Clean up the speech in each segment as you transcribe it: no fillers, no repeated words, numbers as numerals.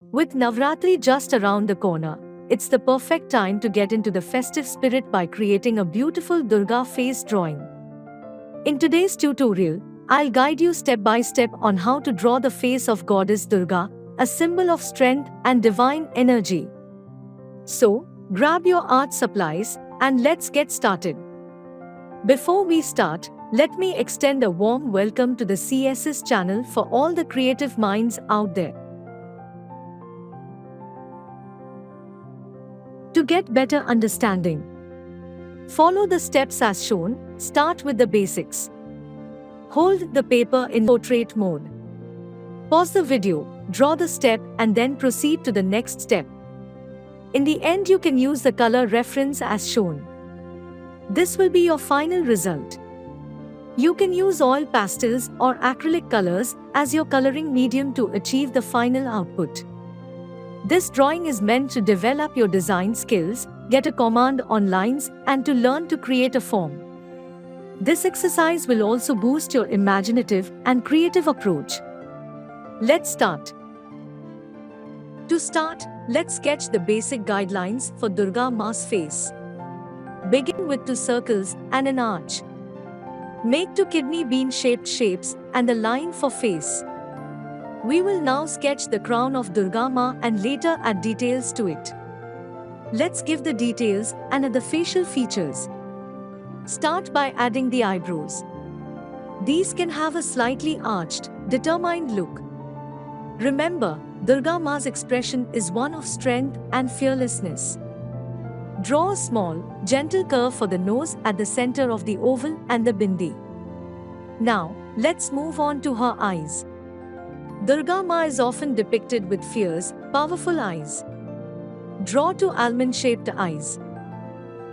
With Navratri just around the corner, it's the perfect time to get into the festive spirit by creating a beautiful Durga face drawing. In today's tutorial, I'll guide you step by step on how to draw the face of Goddess Durga, a symbol of strength and divine energy. So, grab your art supplies and let's get started. Before we start, let me extend a warm welcome to the CSS channel for all the creative minds out there. To get better understanding, follow the steps as shown. Start with the basics. Hold the paper in portrait mode. Pause the video, draw the step, and then proceed to the next step. In the end, you can use the color reference as shown. This will be your final result. You can use oil pastels or acrylic colors as your coloring medium to achieve the final output. This drawing is meant to develop your design skills, get a command on lines, and to learn to create a form. This exercise will also boost your imaginative and creative approach. Let's start. To start, let's sketch the basic guidelines for Durga Maa's face. Begin with 2 circles and an arch. Make 2 kidney bean-shaped shapes and a line for face. We will now sketch the crown of Durga Maa and later add details to it. Let's give the details and add the facial features. Start by adding the eyebrows. These can have a slightly arched, determined look. Remember, Durga Maa's expression is one of strength and fearlessness. Draw a small, gentle curve for the nose at the center of the oval and the bindi. Now, let's move on to her eyes. Durga Maa is often depicted with fierce, powerful eyes. Draw 2 almond-shaped eyes.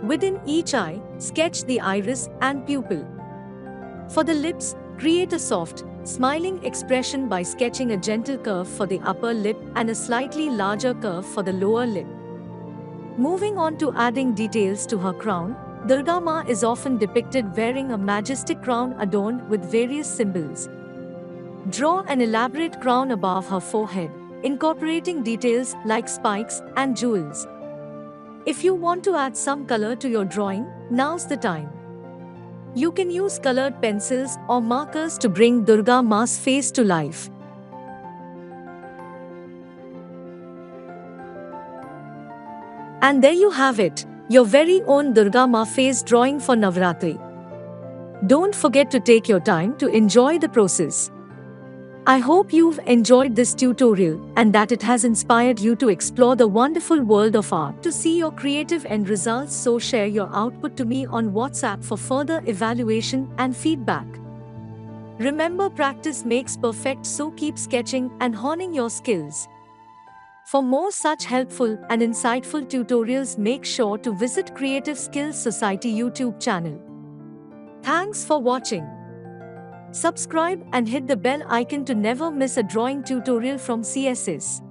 Within each eye, sketch the iris and pupil. For the lips, create a soft, smiling expression by sketching a gentle curve for the upper lip and a slightly larger curve for the lower lip. Moving on to adding details to her crown, Durga Maa is often depicted wearing a majestic crown adorned with various symbols. Draw an elaborate crown above her forehead, incorporating details like spikes and jewels. If you want to add some color to your drawing, now's the time. You can use colored pencils or markers to bring Durga Maa's face to life. And there you have it, your very own Durga Maa face drawing for Navratri. Don't forget to take your time to enjoy the process. I hope you've enjoyed this tutorial and that it has inspired you to explore the wonderful world of art. To see your creative end results, so share your output to me on WhatsApp for further evaluation and feedback. Remember, practice makes perfect, so keep sketching and honing your skills. For more such helpful and insightful tutorials, make sure to visit Creative Skills Society YouTube channel. Thanks for watching. Subscribe and hit the bell icon to never miss a drawing tutorial from CSS.